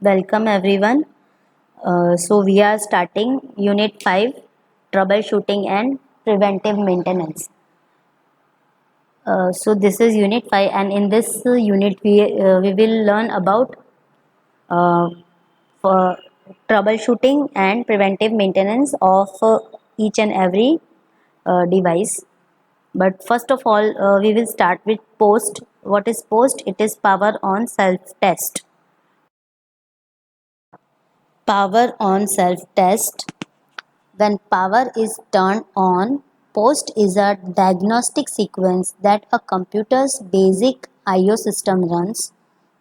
Welcome everyone. So we are starting Unit 5, Troubleshooting and Preventive Maintenance. So this is Unit 5, and in this unit we will learn about uh, for troubleshooting and preventive maintenance of each and every device. But first of all, we will start with POST. What is POST? It is power on self test. Power on self test. When power is turned on, POST is a diagnostic sequence that a computer's basic I/O system runs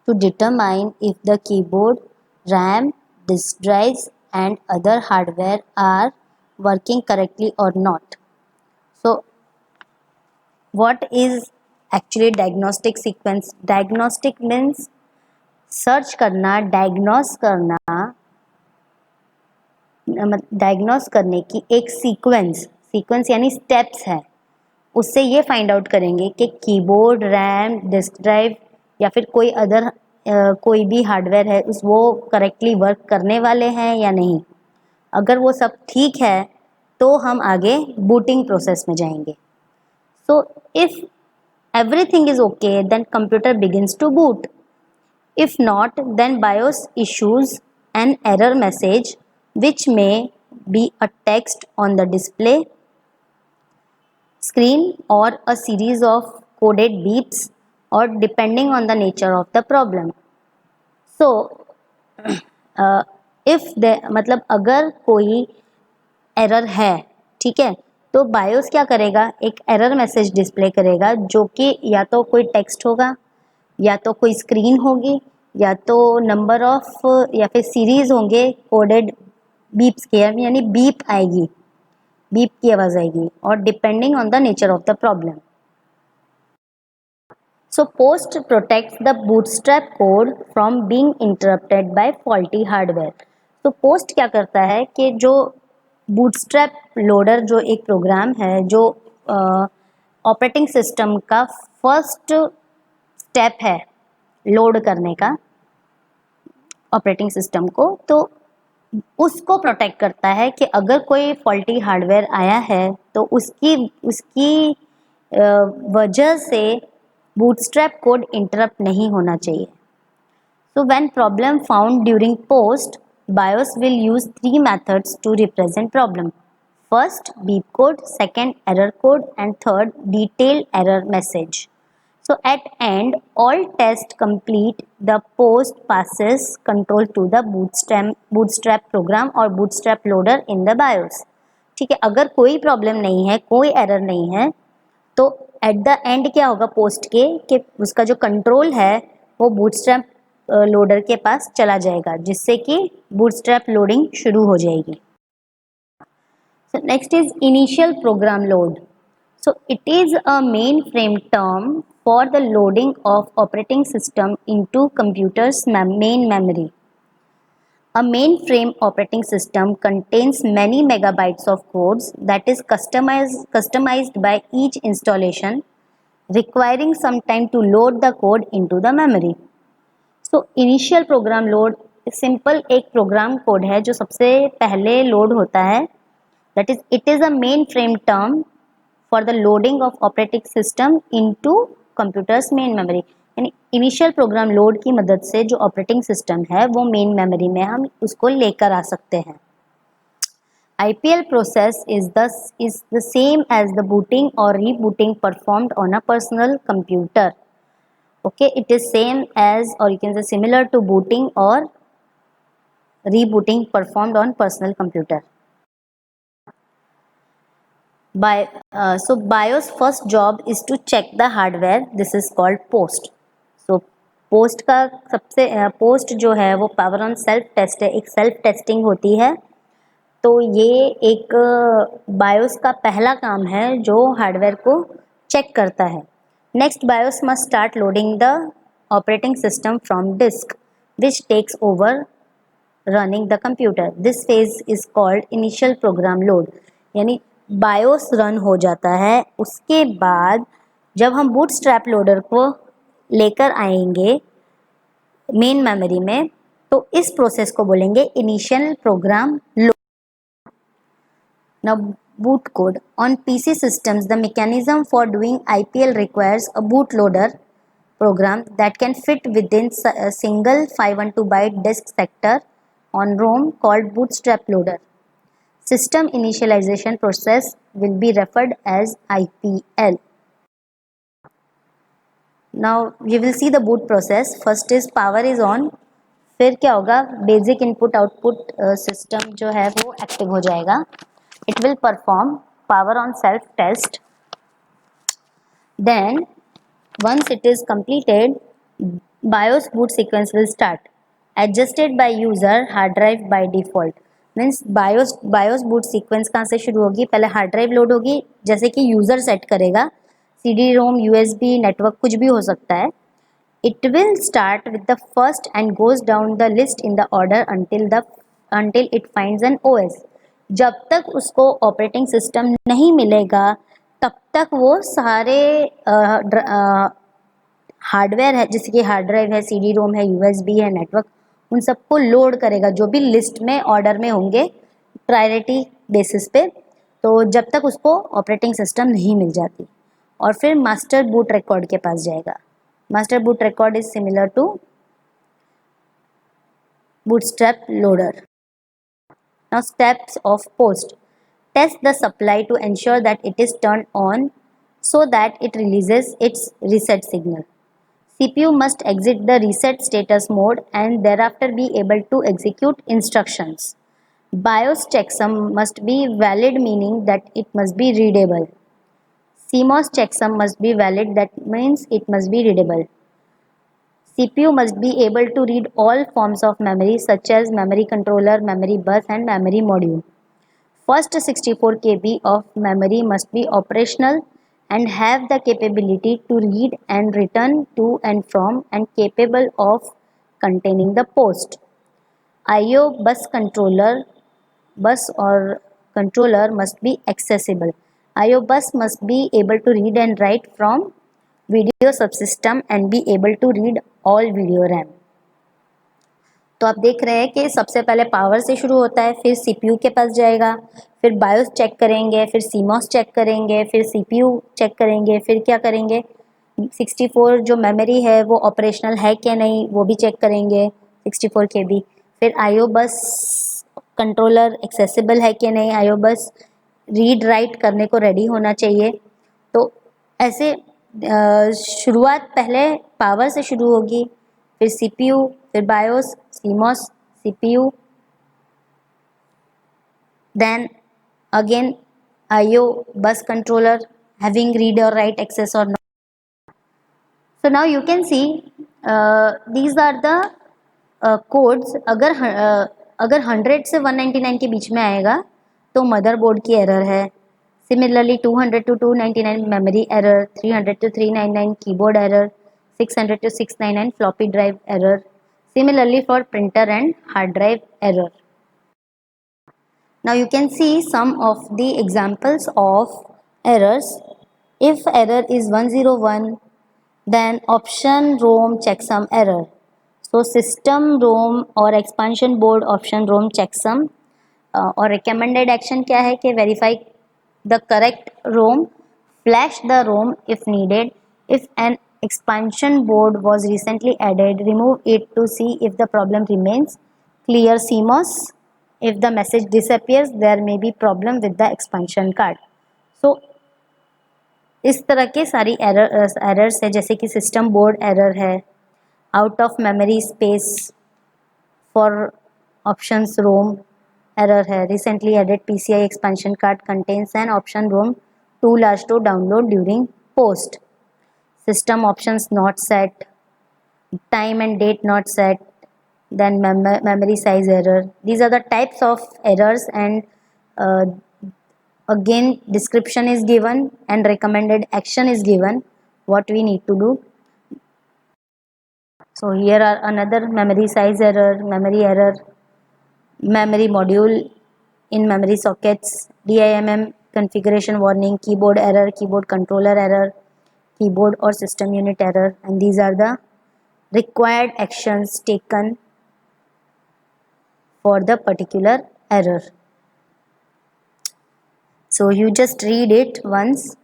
to determine if the keyboard, RAM, disk drives, and other hardware are working correctly or not. So, what is actually diagnostic sequence? Diagnostic means search करना, diagnose करने की एक sequence यानी steps है। उससे ये find out करेंगे कि कीबोर्ड, रैम, डिस्क ड्राइव या फिर कोई भी हार्डवेयर है वो करेक्टली वर्क करने वाले हैं या नहीं। अगर वो सब ठीक है तो हम आगे बूटिंग प्रोसेस में जाएंगे। So if everything is okay then computer begins to boot. If not, then BIOS issues an error message which may be a text on the display screen or a series of coded beeps or depending on the nature of the problem. So, if मतलब अगर कोई error है, ठीक है, तो BIOS क्या करेगा, एक एरर मैसेज डिस्प्ले करेगा जो कि या तो कोई टेक्स्ट होगा या तो कोई स्क्रीन होगी या तो नंबर ऑफ या फिर सीरीज होंगे कोडेड बीप्स के, यानी बीप आएगी, बीप की आवाज़ आएगी, और depending on the nature of the problem. So POST protects the bootstrap code from being interrupted by faulty hardware. तो पोस्ट क्या करता है कि जो बूटस्ट्रैप लोडर जो एक प्रोग्राम है जो ऑपरेटिंग सिस्टम का फर्स्ट स्टेप है लोड करने का ऑपरेटिंग सिस्टम को, तो उसको प्रोटेक्ट करता है कि अगर कोई फॉल्टी हार्डवेयर आया है तो उसकी वजह से बूटस्ट्रैप कोड इंटरप्ट नहीं होना चाहिए. So when problem found during post, BIOS will use 3 methods to represent problem. First, beep code, second, error code, and third, detailed error message. So at end, all tests complete, the post passes control to the bootstrap program or bootstrap loader in the BIOS. ठीक है, अगर कोई problem नहीं है, कोई error नहीं है, तो एट द एंड क्या होगा पोस्ट के कि उसका जो कंट्रोल है वो बूटस्ट्रैप लोडर के पास चला जाएगा, जिससे कि बूटस्ट्रैप लोडिंग शुरू हो जाएगी. So next is initial program load. So it is a mainframe term for the loading of operating system into computer's main memory. A mainframe operating system contains many megabytes of codes that is customized by each installation, requiring some time to load the code into the memory. So initial program load simple एक program code है जो सबसे पहले load होता है. That is it is a main frame term for the loading of operating system into computers main memory. यानी initial program load की मदद से जो ऑपरेटिंग सिस्टम है वो मेन मेमोरी में हम उसको लेकर आ सकते हैं. IPL process is the same as the booting or rebooting performed on a personal computer. Okay, it is same as, or you can say similar to booting or rebooting performed on personal computer. So BIOS first job is to check the hardware. This is called post. So post का post जो है वो power on self test है, एक self testing होती है. तो ये एक बायोस का पहला काम है जो हार्डवेयर को चेक करता है. Next, BIOS must start loading the operating system from disk which takes over running the computer. This phase is called initial program load. यानी बायोस रन हो जाता है, उसके बाद जब हम बूटस्ट्रैप लोडर को लेकर आएंगे मेन मेमोरी में तो इस प्रोसेस को बोलेंगे initial program load. Now boot code. On PC systems, the mechanism for doing IPL requires a bootloader program that can fit within a single 512 byte disk sector on ROM called bootstrap loader. System initialization process will be referred as IPL. Now you will see the boot process. First is power is on. फिर क्या होगा, basic input output system जो है वो active हो जाएगा. It will perform power on self test. Then once it is completed, BIOS boot sequence will start, adjusted by user hard drive by default. Means BIOS boot sequence कहाँ से शुरू होगी, पहले हार्ड ड्राइव लोड होगी, जैसे कि user set करेगा, CD रोम USB network कुछ भी हो सकता है. It will start with the first and goes down the list in the order until it finds an OS. जब तक उसको ऑपरेटिंग सिस्टम नहीं मिलेगा तब तक वो सारे हार्डवेयर है, जैसे कि हार्ड ड्राइव है, CD रोम है, USB है, नेटवर्क, उन सबको लोड करेगा जो भी लिस्ट में ऑर्डर में होंगे प्रायोरिटी बेसिस पे. तो जब तक उसको ऑपरेटिंग सिस्टम नहीं मिल जाती, और फिर मास्टर बूट रिकॉर्ड के पास जाएगा. Master boot record is similar to bootstrap loader. Now steps of post. Test the supply to ensure that it is turned on so that it releases its reset signal. CPU must exit the reset status mode and thereafter be able to execute instructions. BIOS checksum must be valid, meaning that it must be readable. CMOS checksum must be valid, that means it must be readable. CPU must be able to read all forms of memory such as memory controller, memory bus and memory module. First 64 KB of memory must be operational and have the capability to read and return to and from and capable of containing the post. IO bus or controller must be accessible. IO bus must be able to read and write from video subsystem and be able to read all video RAM. तो आप देख रहे हैं कि सबसे पहले power से शुरू होता है, फिर CPU के पास जाएगा, फिर BIOS चेक करेंगे, फिर CMOS चेक करेंगे, फिर CPU चेक करेंगे, फिर क्या करेंगे, 64 जो मेमोरी है वो ऑपरेशनल है क्या नहीं वो भी चेक करेंगे 64 KB. फिर IO बस कंट्रोलर एक्सेसिबल है कि नहीं, IO बस रीड राइट करने को रेडी होना चाहिए. तो ऐसे शुरुआत पहले पावर से शुरू होगी, फिर CPU, फिर BIOS, CMOS, CPU, then again IO bus controller having read or write access or not. So now you can see these are the codes. अगर 100 से 199 के बीच में आएगा तो मदरबोर्ड की एरर है. Similarly 200 to 299 memory error, 300 to 399 keyboard error, 600 to 699 floppy drive error. Similarly for printer and hard drive error. Now you can see some of the examples of errors. If error is 101, then option ROM checksum error. So system ROM or expansion board option ROM checksum और recommended action क्या है कि verify the correct ROM, flash the ROM if needed. If an expansion board was recently added, remove it to see if the problem remains. Clear CMOS. If the message disappears, there may be problem with the expansion card. So इस तरह के सारी errors है, जैसे कि system board error है, out of memory space for options ROM error है, recently added PCI expansion card contains an option ROM too large to download during POST. System options not set, time and date not set, then memory size error. These are the types of errors, and again description is given and recommended action is given what we need to do. So here are another memory size error, memory module in memory sockets, DIMM configuration warning, keyboard error, keyboard controller error, keyboard or system unit error, and these are the required actions taken for the particular error. So you just read it once.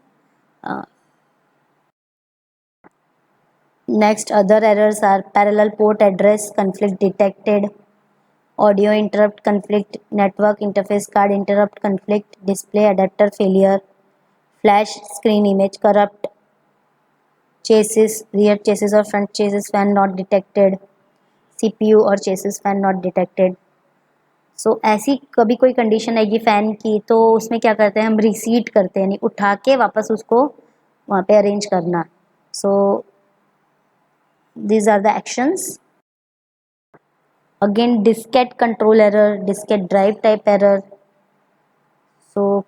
Next, other errors are parallel port address conflict detected, audio interrupt conflict, network interface card interrupt conflict, display adapter failure, flash screen image corrupt, chassis, rear chassis or front chassis fan not detected, CPU और chassis fan not detected. सो ऐसी कभी कोई condition आएगी fan की तो उसमें क्या करते हैं हम रीसीट करते हैं, यानी उठा के वापस उसको वहाँ पे अरेंज करना. सो these are the actions. Again, diskette control error, diskette drive type error. So,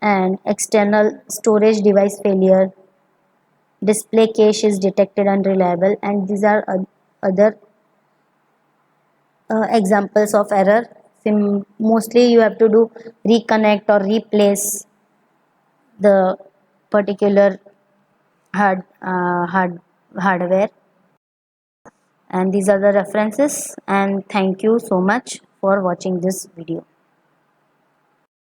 and external storage device failure, display cache is detected unreliable, and these are other examples of error. Mostly you have to do reconnect or replace the particular hardware. And these are the references, and thank you so much for watching this video.